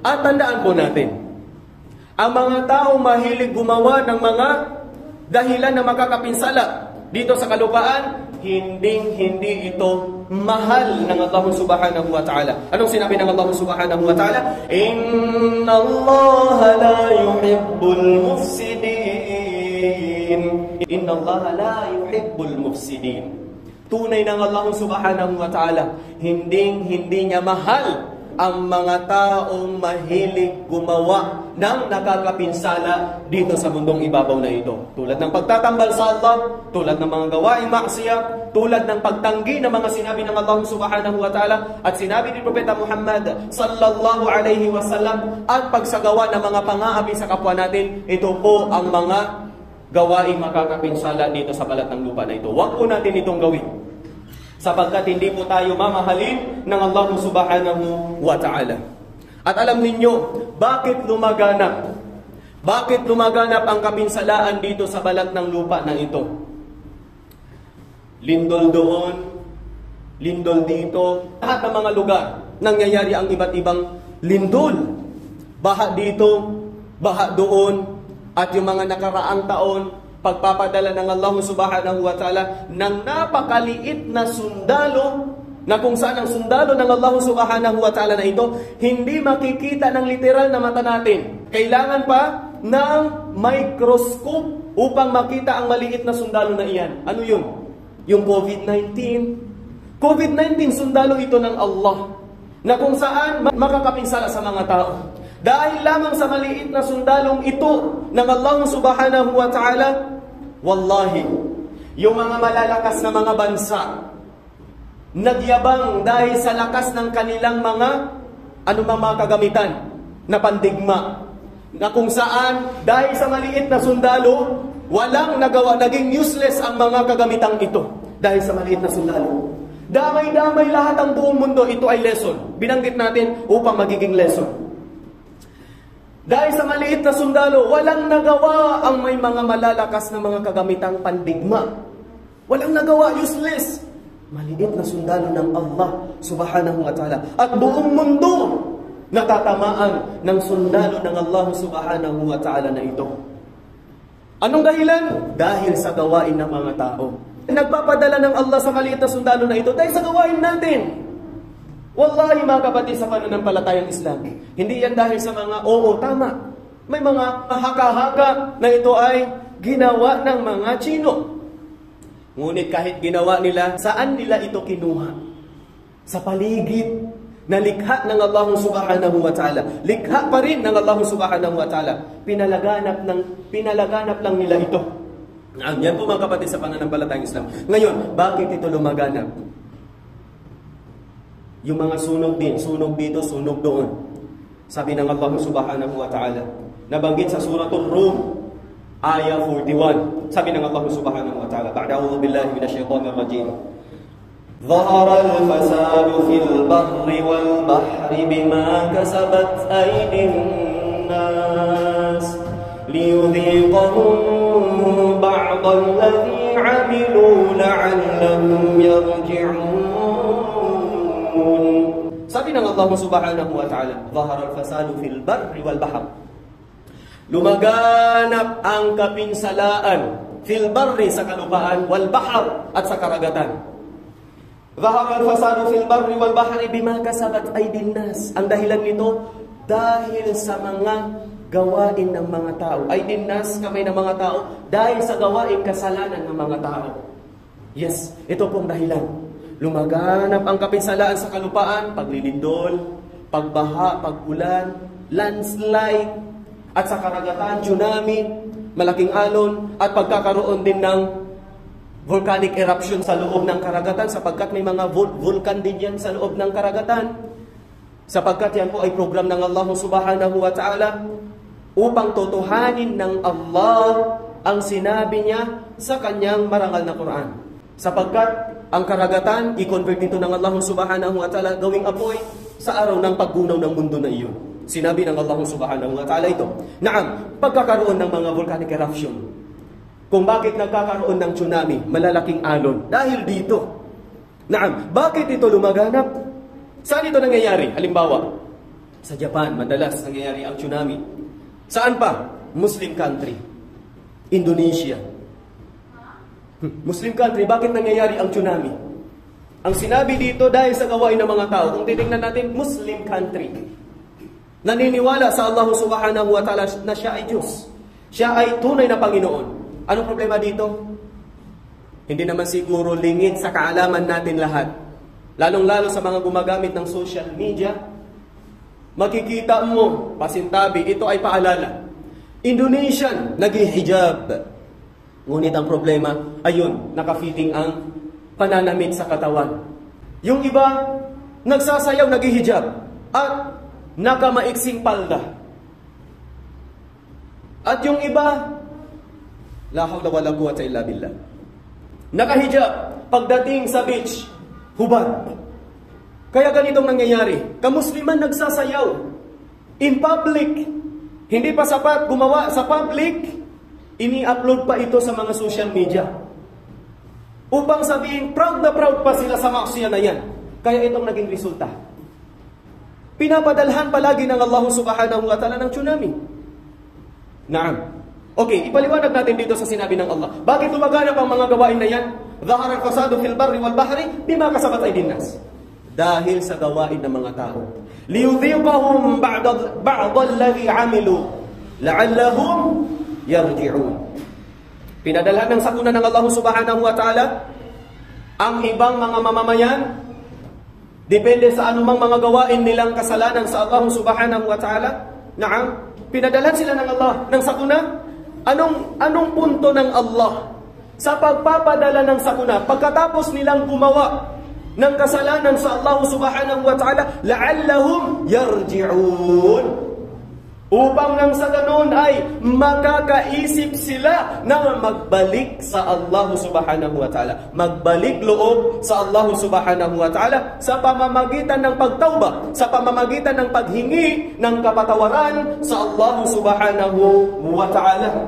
At tandaan po natin, ang mga taong mahilig gumawa ng mga dahilan na makakapinsala dito sa kalupaan, hindi ito mahal ng Allah subhanahu wa ta'ala. Anong sinabi ng Allah subhanahu wa ta'ala? Inna Allah la yuhibbul mufsidin. Inna Allah la yuhibbul mufsidin. Tunay ng Allah subhanahu wa ta'ala, hindi niya mahal ang mga taong mahilig gumawa ng nakakapinsala dito sa mundong ibabaw na ito. Tulad ng pagtatambal sa Allah, tulad ng mga gawaing maksiyah, tulad ng pagtanggi ng mga sinabi ng Allah subhanahu wa ta'ala at sinabi ni Propeta Muhammad sallallahu alaihi wasallam, at pagsagawa ng mga pang-aapi sa kapwa natin. Ito po ang mga gawaing makakapinsala dito sa balat ng lupa na ito. Huwag po natin itong gawin, sapagkat hindi po tayo mamahalin ng Allah subhanahu wa ta'ala. At alam ninyo, bakit lumaganap? Bakit lumaganap ang kapinsalaan dito sa balat ng lupa na ito? Lindol doon, lindol dito, lahat ng mga lugar nangyayari ang iba't ibang lindol. Baha dito, baha doon, at yung mga nakaraang taon, pagpapadala ng Allah subhanahu wa ta'ala ng napakaliit na sundalo, na kung saan ang sundalo ng Allah subhanahu wa ta'ala na ito, hindi makikita ng literal na mata natin. Kailangan pa ng microscope upang makita ang maliit na sundalo na iyan. Ano yun? Yung COVID-19. COVID-19, sundalo ito ng Allah, na kung saan makakapinsala sa mga tao. Dahil lamang sa maliit na sundalong ito ng Allah subhanahu wa ta'ala, wallahi, yung mga malalakas na mga bansa, nagyabang dahil sa lakas ng kanilang mga mga kagamitan na pandigma, na kung saan dahil sa maliit na sundalo, walang nagawa, naging useless ang mga kagamitang ito dahil sa maliit na sundalo. Damay-damay lahat ang buong mundo, ito ay lesson. Binanggit natin upang magiging lesson. Dahil sa maliit na sundalo, walang nagawa ang may mga malalakas na mga kagamitang pandigma. Walang nagawa, useless. Maliit na sundalo ng Allah subhanahu wa ta'ala. At buong mundo natatamaan ng sundalo ng Allah subhanahu wa ta'ala na ito. Anong dahilan? Dahil sa gawain ng mga tao. Nagpapadala ng Allah sa maliit na sundalo na ito dahil sa gawain natin. Wallahi mga kapatid, sa pananampalatayang Islam, hindi yan dahil sa mga tama. May mga haka-haka na ito ay ginawa ng mga Chino. Ngunit kahit ginawa nila, saan nila ito kinuha? Sa paligid na likha ng Allah subhanahu wa ta'ala. Likha pa rin ng Allah subhanahu wa ta'ala. Pinalaganap lang nila ito. Yan po mga kapatid sa pananampalatayang Islam. Ngayon, bakit ito lumaganap? Yung mga sunog din, sunog dito, sunog doon. Sabi ng Allah subhanahu wa ta'ala, nabanggit sa suratul Rum, ayah 41. Sabi ng Allah subhanahu wa ta'ala, ba'da'udhu billahi minasyaitanir rajim. ظهر الفساد في البر والبحر بما كسبت أيدي الناس ليذيقهم بعض الذي عملوا لعلهم يرجعون. Sabi ng Allah subhanahu wa ta'ala, ظهر الفساد في البر والبحر. Lumaganap ang kapinsalaan fil barri sa kalupaan, wal bahr at sa karagatan. ظهر الفساد في البر والبحر بما كسبت أيدي الناس. Ang dahilan nito dahil sa mga gawain ng mga tao. Aydin nas, kamay ng mga tao, dahil sa gawain kasalanan ng mga tao. Yes, ito pong dahilan. Lumaganap ang kapinsalaan sa kalupaan, paglilindol, pagbaha, pagulan, landslide, at sa karagatan, tsunami, malaking alon, at pagkakaroon din ng volcanic eruption sa loob ng karagatan, sapagkat may mga vulkan din yan sa loob ng karagatan. Sapagkat yan po ay program ng Allah subhanahu wa ta'ala upang totohanin ng Allah ang sinabi niya sa kanyang marangal na Quran. Sapagkat ang karagatan, i-convert nito ng Allah subhanahu wa ta'ala gawing apoy sa araw ng paggunaw ng mundo na iyon. Sinabi ng Allah subhanahu wa ta'ala ito. Naam, pagkakaroon ng mga volcanic eruption. Kung bakit nagkakaroon ng tsunami, malalaking alon. Dahil dito. Naam, bakit ito lumaganap? Saan ito nangyayari? Halimbawa, Sa Japan, madalas nangyayari ang tsunami. Saan pa? Muslim country. Indonesia. Muslim country, bakit nangyayari ang tsunami? Ang sinabi dito dahil sa gawain ng mga tao, kung titingnan natin, Muslim country. Naniniwala sa Allah subhanahu wa ta'ala na siya ay Diyos. Siya ay tunay na Panginoon. Anong problema dito? Hindi naman siguro lingid sa kaalaman natin lahat. Lalong-lalo sa mga gumagamit ng social media, makikita mo, pasintabi, ito ay paalala. Indonesian, nag-hijab. Ngunit ang problema, ayun, nakafitting ang pananamit sa katawan. Yung iba, nagsasayaw, nag-hijab. At nakamaiksing palda. At yung iba, la hawla wala quwwata illa billah. Nakahijab, pagdating sa beach, hubad. Kaya ganitong nangyayari. Kamusliman nagsasayaw in public. Hindi pa sapat gumawa sa public, ini-upload pa ito sa mga social media. Upang sabihin, proud na proud pa sila sa maksiya na yan. Kaya itong naging resulta. Pinapadalhan palagi ng Allah subhanahu wa ta'ala ng tsunami. Naam. Okay, ipaliwanag natin dito sa sinabi ng Allah. Bakit lumaganap ang mga gawain na yan? Dhahara al-fasadu fil barri wal bahri bima kasabat aydin nas. Dahil sa gawain ng mga tao. Liyudhiqahum ba'd alladhi 'amilu la'allahum yarji'un. Pinadalhan ng sakuna ng Allah subhanahu wa ta'ala ang ibang mga mamamayan depende sa anumang mga gawain nilang kasalanan sa Allah subhanahu wa ta'ala. Naam, pinadalhan sila ng Allah ng sakuna. Anong punto ng Allah sa pagpapadala ng sakuna pagkatapos nilang gumawa ng kasalanan sa Allah subhanahu wa ta'ala? La'allahum yarji'un. Upang nang sa ganun ay makakaisip sila na magbalik sa Allah subhanahu wa ta'ala. Magbalik loob sa Allah subhanahu wa ta'ala sa pamamagitan ng pagtauba, sa pamamagitan ng paghingi ng kapatawaran sa Allah subhanahu wa ta'ala.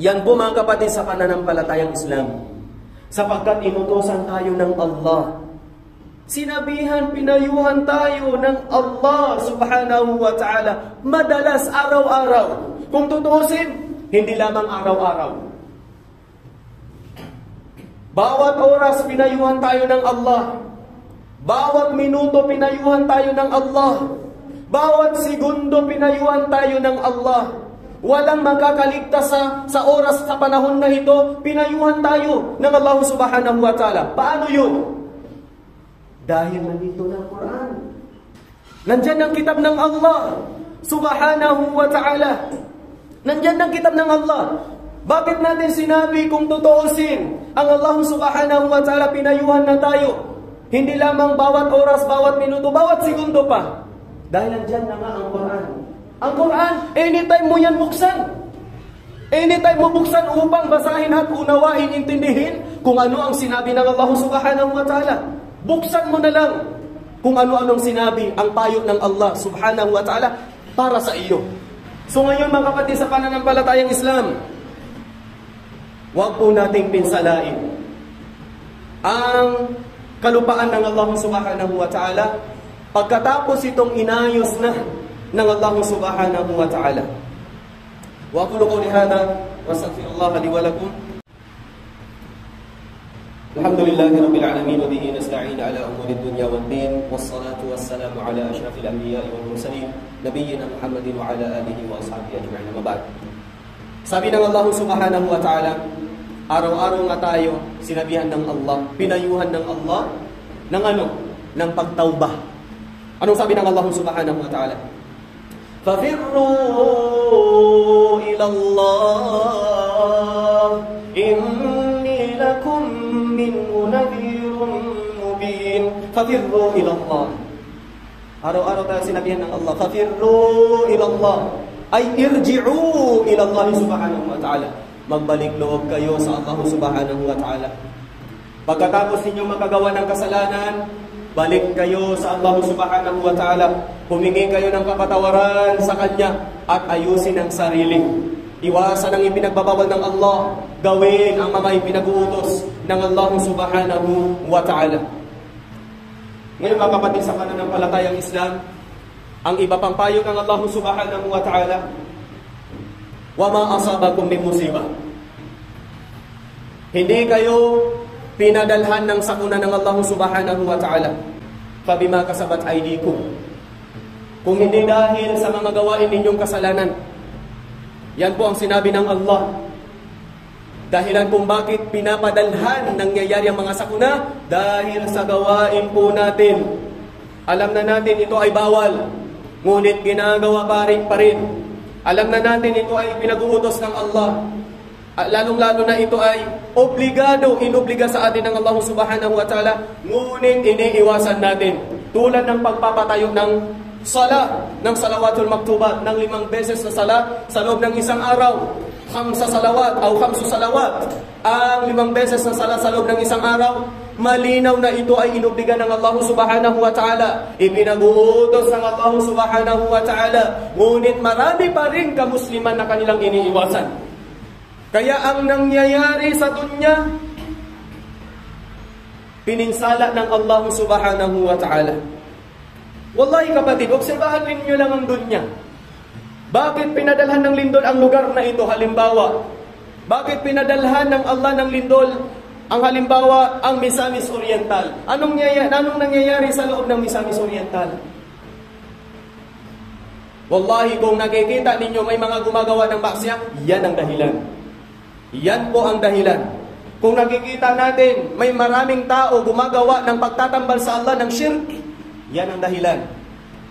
Yan po mga kapatid sa pananampalatayang Islam. Sapagkat inutusan tayo ng Allah. Sinabihan, pinayuhan tayo ng Allah subhanahu wa ta'ala madalas araw-araw. Kung tutusin, hindi lamang araw-araw. Bawat oras pinayuhan tayo ng Allah. Bawat minuto pinayuhan tayo ng Allah. Bawat segundo pinayuhan tayo ng Allah. Walang makakaligtas sa oras sa panahon na ito, pinayuhan tayo ng Allah subhanahu wa ta'ala. Paano yun? Dahil nandito na Quran. Nandyan ang kitab ng Allah subhanahu wa ta'ala. Nandyan ang kitab ng Allah. Bakit natin sinabi kung tutuusin ang Allah subhanahu wa ta'ala pinayuhan na tayo? Hindi lamang bawat oras, bawat minuto, bawat segundo pa. Dahil nandyan na nga ang Quran. Ang Quran, anytime mo yan buksan. Anytime mo buksan upang basahin at unawain, intindihin kung ano ang sinabi ng Allah subhanahu wa ta'ala. Buksan mo na lang kung ano-anong sinabi ang payo ng Allah subhanahu wa ta'ala para sa iyo. So ngayon mga kapatid sa pananampalatayang Islam, huwag po nating pinsalain ang kalupaan ng Allah subhanahu wa ta'ala pagkatapos itong inayos na ng Allah subhanahu wa ta'ala. Wa aqulu qawli hadha wa astaghfirullah li wa lakum. Alhamdulillahi rabbil alamin wa bihi nasta'in ala umuri dunya waddin wassalatu wassalamu ala asyrafil anbiya'i wal mursalin nabiyyina Muhammadin wa ala alihi wa ashabihi ajma'in. Amma ba'd. Sabi ng Allah subhanahu wa ta'ala, araw-araw nga tayo sinabihan ng Allah, pinayuhan ng Allah ng ano? Ng pagtauba. Anong sabi ng Allah subhanahu wa ta'ala? فَفِرُّوا إِلَى اللَّهِ إِنِّي لَكُمْ مِنْهُ نَذِيرٌ مُبِينٌ. فَفِرُّوا إِلَى اللَّهِ. Araw-araw tayo sinabihan ng Allah, فَفِرُّوا إِلَى اللَّهِ ay irji'u ila Allah subhanahu wa ta'ala. Magbalik loob kayo sa Allah subhanahu wa ta'ala. Pagkatapos ninyo makagawa ng kasalanan, balik kayo sa Allah subhanahu wa ta'ala. Humingi kayo ng kapatawaran sa Kanya at ayusin ang sarili. Iwasan ang ipinagbabawal ng Allah. Gawin ang mga ipinag-uutos ng Allah subhanahu wa ta'ala. Ngayon mga kapatid sa pananampalatayang Islam, Ang iba pang payo ng Allah subhanahu wa ta'ala, wa ma asabakum min musibah. Hindi kayo pinadalhan ng sakuna ng Allah subhanahu wa ta'ala. Fabima kasabat aydikum. Kung hindi dahil sa mga gawain ninyong kasalanan. Yan po ang sinabi ng Allah. Dahilan kung bakit pinapadalhan nangyayari ang mga sakuna, dahil sa gawain po natin. Alam na natin ito ay bawal, ngunit ginagawa pa rin. Alam na natin ito ay pinag-uutos ng Allah. Lalong-lalo na ito ay inobliga sa atin ng Allah subhanahu wa ta'ala, ngunit iniiwasan natin. Tulad ng pagpapatayo ng ng salawatul maktubat, ng 5 beses na sala sa loob ng isang araw. 5 salawat o 5 salawat. Ang 5 beses na sala sa loob ng isang araw, malinaw na ito ay inobliga ng Allah subhanahu wa ta'ala. Ipinag-uutos ng Allah subhanahu wa ta'ala. Ngunit marami pa rin kamusliman na kanilang iniiwasan. Kaya ang nangyayari sa dunya, pininsala ng Allah subhanahu wa ta'ala. Wallahi kapatid, obserbahan ninyo lang ang dunya. Bakit pinadalhan ng lindol ang lugar na ito? Halimbawa, bakit pinadalhan ng Allah ng lindol ang halimbawa ang Misamis Oriental? Anong nangyayari sa loob ng Misamis Oriental? Wallahi, kung nakikita ninyo may mga gumagawa ng maksiya, yan ang dahilan. Yan po ang dahilan. Kung nakikita natin may maraming tao gumagawa ng pagtatambal sa Allah ng shirk, yan ang dahilan.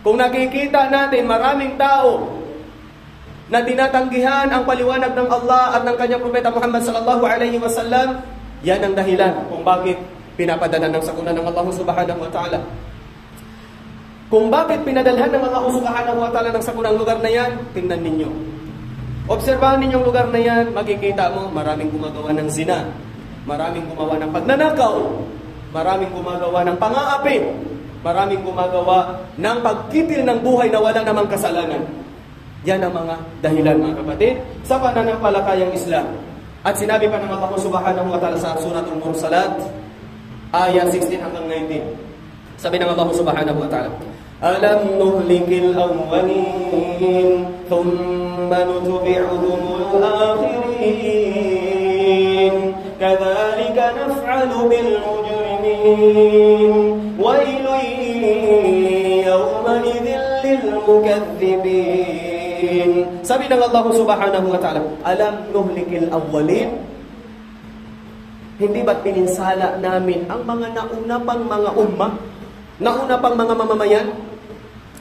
Kung nakikita natin maraming tao na tinatanggihan ang paliwanag ng Allah at ng kanyang propeta Muhammad sallallahu alaihi wasallam, yan ang dahilan kung bakit pinapadala ng sakuna ng Allah subhanahu wa ta'ala. Kung bakit pinadalhan ng Allah subhanahu wa ta'ala ng sakuna ang lugar na yan, tingnan ninyo. Obserbahan ninyo ang lugar na yan, makikita mo maraming gumagawa ng zina, maraming gumawa ng pagnanakaw, maraming gumagawa ng pang-aapi, maraming gumagawa ng pagkipil ng buhay na walang namang kasalanan. Yan ang mga dahilan, mga kapatid, sa pananampalatayang Islam. At sinabi pa ng Allah subhanahu wa ta'ala sa Suratul Mursalat, ayat 16 hanggang 19. Sabi ng Allah subhanahu wa ta'ala, Alam nuhlikil awwalin, thumma nutbi'uhumul akhirin, kadhalika naf'alu bil mujrimin, wailun yawmaidhin lil mukaththibin. Sabi ng Allah subhanahu wa ta'ala, alam nuhlikil awwalin, hindi ba't pininsala namin ang mga nauna pang mga umma, nauna pang mga mamamayan?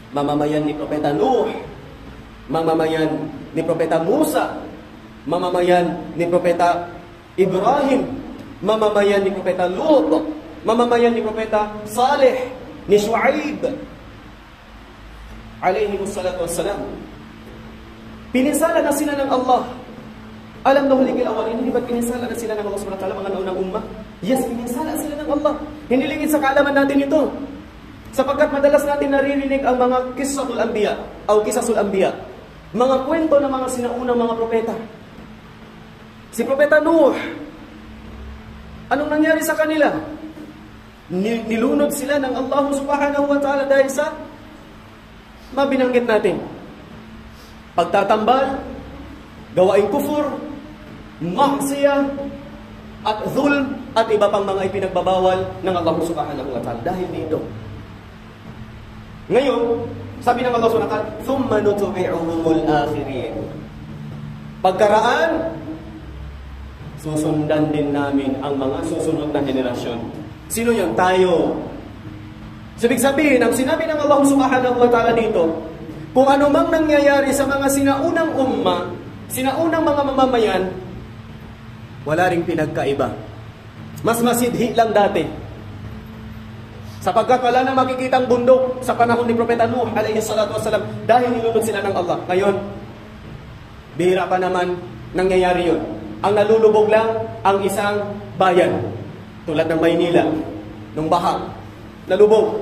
Mamamayan ni Propeta Nuh, mamamayan ni Propeta Musa, mamamayan ni Propeta Ibrahim, mamamayan ni Propeta Lut, mamamayan ni Propeta Saleh, ni Shu'aib alayhi wassalatu wassalam. Pininsala na sila ng Allah. Alam nuhlikil awwalin, hindi ba pininsala na sila ng Allah subhanahu wa ta'ala, mga naunang umma? Yes, pininsala sila ng Allah. Hindi lingid sa kaalaman natin ito. Sapagkat madalas natin naririnig ang mga kisasul anbiya o kisasul anbiya, mga kwento ng mga sinaunang mga propeta. Si Propeta Nuh, anong nangyari sa kanila? Nilunod sila ng Allah subhanahu wa ta'ala dahil sa mabinanggit natin: pagtatambal, gawaing kufur, maksiyah, at zulm, at iba pang mga ipinagbabawal ng Allah subhanahu wa ta'ala. Dahil dito, ngayon, sabi ng Allah subhanahu wa ta'ala, thumma nutbi'uhumul akhirin. Pagkaraan, susundan din namin ang mga susunod na henerasyon. Sino yun? Tayo. Ibig sabihin, ang sinabi ng Allah subhanahu wa ta'ala dito, kung ano mang nangyayari sa mga sinaunang umma, sinaunang mga mamamayan, wala ring pinagkaiba. Mas masidhi lang dati. Sapagkat wala nang makikitang bundok sa panahon ni Propeta Nuh alayhi salatu wassalam dahil nilunod sila ng Allah. Ngayon, bihira pa naman nangyayari yun. Ang nalulubog lang ang isang bayan, tulad ng Maynila, nung baha, nalubog.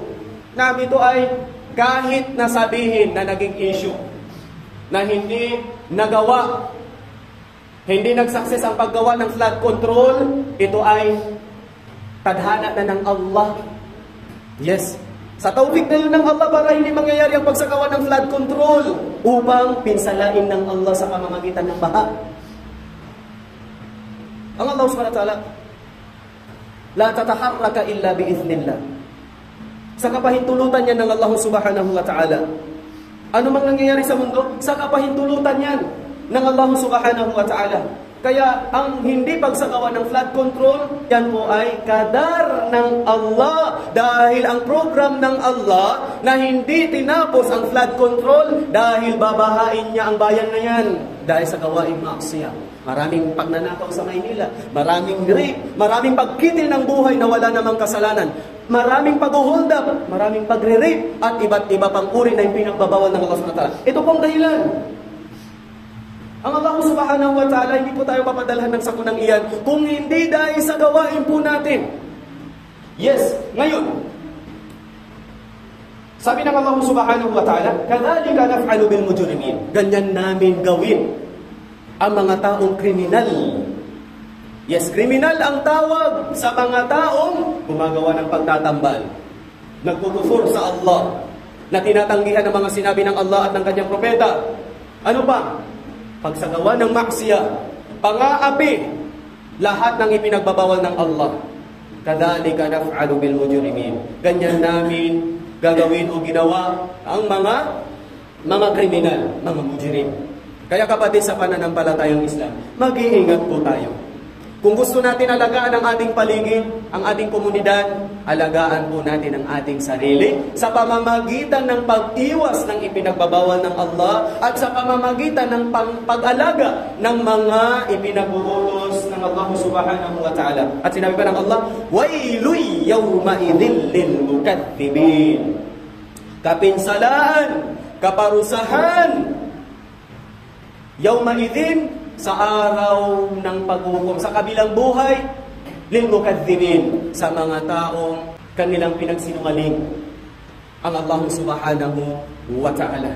Na ito ay kahit nasabihin na naging issue, na hindi nagawa, hindi nag-success ang paggawa ng flood control, ito ay tadhana na ng Allah. Yes, Sa tawfik na yun ng Allah para hindi mangyayari ang pagsagawa ng flood control upang pinsalain ng Allah sa pamamagitan ng baha. Ang Allah subhanahu wa ta'ala, la tataharraka illa biiznillah. Sa kapahintulutan yan ng Allah subhanahu wa ta'ala. Ano mang nangyayari sa mundo? Sa kapahintulutan yan ng Allah subhanahu wa ta'ala. Kaya ang hindi pagsagawa ng flood control, yan po ay kadar ng Allah. Dahil ang program ng Allah na hindi tinapos ang flood control dahil babahain niya ang bayan na yan. Dahil sa gawaing maksiyah. Maraming pagnanakaw sa Maynila, maraming rape, maraming pagkitil ng buhay na wala namang kasalanan, maraming pag-hold up, maraming pagre-rape, at iba't iba pang uri na yung pinagbabawal ng Allah subhanahu wa ta'ala. Ito pong dahilan. Ang Allah subhanahu wa ta'ala, hindi po tayo papadalhan ng sakunang iyan kung hindi dahil sa gawain po natin. Yes, ngayon, sabi ng Allah subhanahu wa ta'ala, kadhalika naf'alu bil mujrimin. Ganyan namin gawin ang mga taong kriminal. Yes, kriminal ang tawag sa mga taong gumagawa ng pagtatambal, nagkukufur sa Allah, na tinatanggihan ang mga sinabi ng Allah at ng kanyang propeta. Ano pa? Pagsagawa ng maksiya, pang-aapi, lahat ng ipinagbabawal ng Allah. Kadhalika naf'alu bil mujrimin. Ganyan namin gagawin o ginawa ang mga kriminal, mga mujrim. Kaya kapatid, sa pananampalatayang Islam, mag-iingat po tayo. Kung gusto natin alagaan ang ating paligid, ang ating komunidad, alagaan po natin ang ating sarili sa pamamagitan ng pag-iwas ng ipinagbabawal ng Allah at sa pamamagitan ng pag-alaga ng mga ipinabuutos ng Allah subhanahu wa ta'ala. At sinabi pa ng Allah, وَيْلُيْ يَوْمَئِذٍ لِلْمُكَذِّبِينَ. Kapinsalaan, kaparusahan, yawmaidin, sa araw ng paghukom, sa kabilang buhay, lil mukadzibin, sa mga taong kanilang pinagsinungaling ang Allah subhanahu wa ta'ala.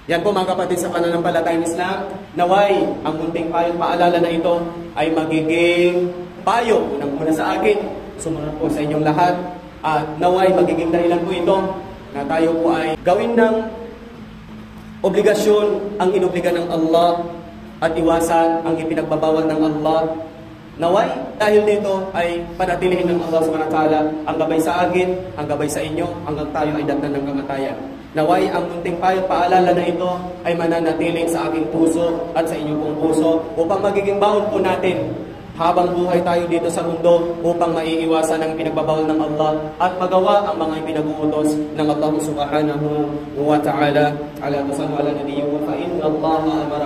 Yan po mga kapatid, sa pananampalatayang Islam, naway ang munting payong paalala na ito ay magiging payo muna sa akin, sumunod po sa inyong lahat, at naway magiging dahilan po ito na tayo po ay gawin ng obligasyon ang inobligan ng Allah at iwasan ang ipinagbabawal ng Allah. Naway, dahil dito ay panatilihin ng Allah subhanahu wa ta'ala ang gabay sa akin, ang gabay sa inyo, hanggang tayo ay datnan ng kamatayan. Naway, ang munting paalala na ito ay mananatiling sa aking puso at sa inyong pong puso upang magiging baon po natin habang buhay tayo dito sa mundo upang maiiwasan ang pinagbabawal ng Allah at magawa ang mga ipinag-uutos ng Allah subhanahu wa ta'ala. Ala tasallu ala nabiyyi wa fa inna Allah amara